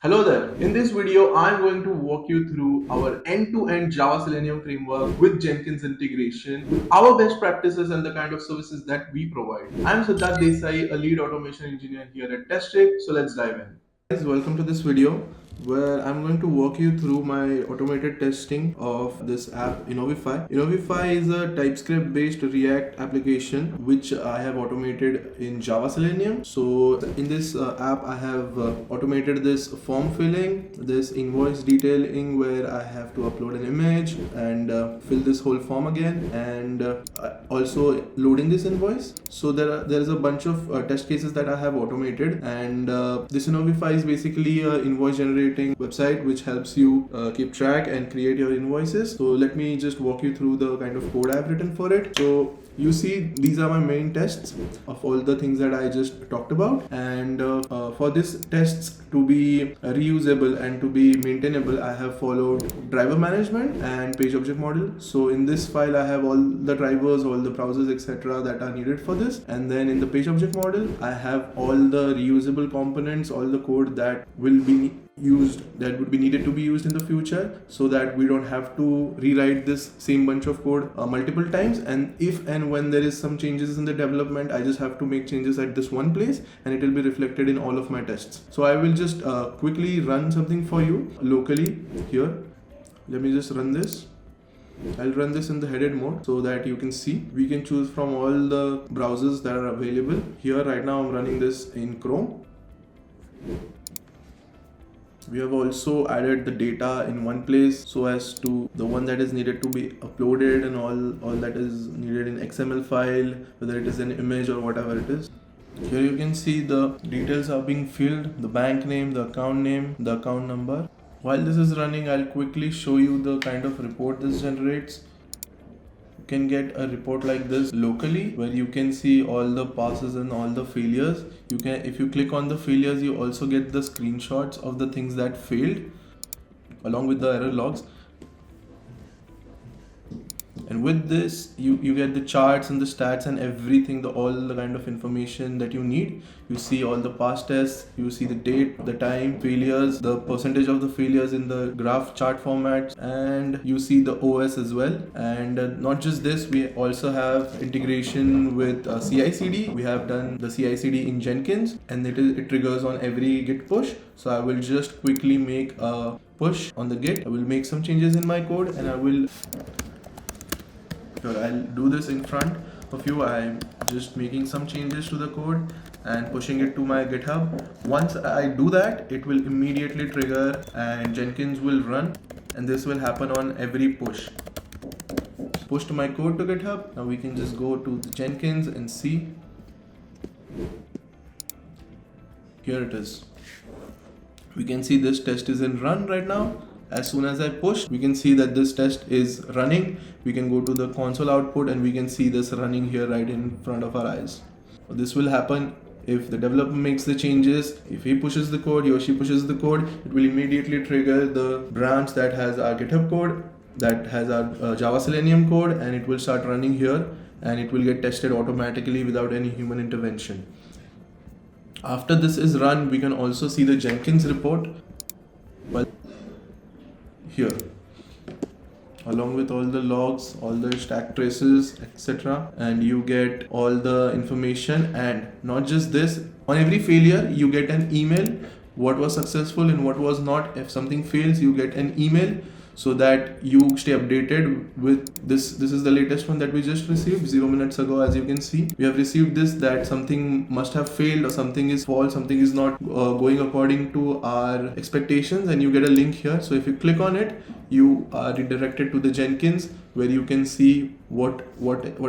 Hello there. In this video, I'm going to walk you through our end-to-end Java Selenium framework with Jenkins integration, our best practices and the kind of services that we provide. I'm Siddharth Desai, a lead automation engineer here at Testrik. So let's dive in. Guys, welcome to this video where I'm going to walk you through my automated testing of this app Innovify. Innovify is a TypeScript based React application which I have automated in Java Selenium. So in this app I have automated this form filling, this invoice detailing where I have to upload an image and fill this whole form again, and also loading this invoice. So there is a bunch of test cases that I have automated, and this Innovify is basically an invoice generating website which helps you keep track and create your invoices. So let me just walk you through the kind of code I've written for it. So you see, these are my main tests of all the things that I just talked about, and for these tests to be reusable and to be maintainable, I have followed driver management and page object model. So in this file I have all the drivers, all the browsers, etc. that are needed for this, and then in the page object model I have all the reusable components, all the code that will be used, that would be needed to be used in the future, so that we don't have to rewrite this same bunch of code multiple times. And if and when there is some changes in the development, I just have to make changes at this one place and it will be reflected in all of my tests. So I will just quickly run something for you locally here. Let me just run this. I'll run this in the headed mode so that you can see. We can choose from all the browsers that are available. Here right now I'm running this in Chrome. We have also added the data in one place so as to the one that is needed to be uploaded and all that is needed in XML file, whether it is an image or whatever it is. Here you can see the details are being filled, the bank name, the account number. While this is running, I'll quickly show you the kind of report this generates. Can get a report like this locally where you can see all the passes and all the failures. You can, if you click on the failures, you also get the screenshots of the things that failed along with the error logs. And with this you get the charts and the stats and everything, all the kind of information that you need. You see all the past tests, you see the date, the time, failures, the percentage of the failures in the graph chart format, and you see the OS as well. And not just this, we also have integration with CI/CD. We have done the CI/CD in Jenkins, and it triggers on every git push. So I will just quickly make a push on the git. I will make some changes in my code and I'll do this in front of you. I'm just making some changes to the code and pushing it to my GitHub. Once I do that, it will immediately trigger and Jenkins will run, and this will happen on every push. Pushed my code to GitHub. Now we can just go to the Jenkins and see. Here it is. We can see this test is in run right now. As soon as I push, we can see that this test is running. We can go to the console output and we can see this running here right in front of our eyes. This will happen if the developer makes the changes. If he pushes the code, he or she pushes the code, it will immediately trigger the branch that has our GitHub code, that has our Java Selenium code, and it will start running here and it will get tested automatically without any human intervention. After this is run, we can also see the Jenkins report. Well, here, along with all the logs, all the stack traces, etc., and you get all the information. And not just this, on every failure you get an email, what was successful and what was not. If something fails, you get an email so that you stay updated with this. This is the latest one that we just received 0 minutes ago. As you can see, we have received this, that something must have failed or something is false, something is not going according to our expectations, and you get a link here. So if you click on it, you are redirected to the Jenkins where you can see what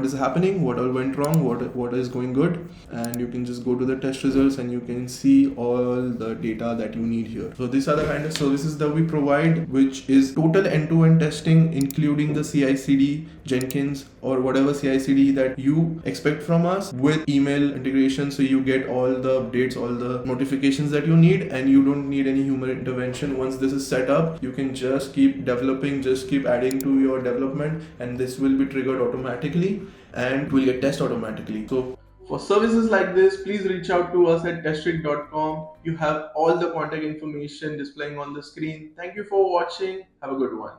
is happening, what all went wrong, what is going good, and you can just go to the test results and you can see all the data that you need here. So these are the kind of services that we provide, which is total end-to-end testing, including the CI/CD, Jenkins, or whatever CI/CD that you expect from us, with email integration, so you get all the updates, all the notifications that you need, and you don't need any human intervention. Once this is set up, you can just keep developing, just keep adding to your development, and this will be triggered automatically and will get tested automatically. So For services like this, please reach out to us at testrig.com. You have all the contact information displaying on the screen. Thank you for watching. Have a good one.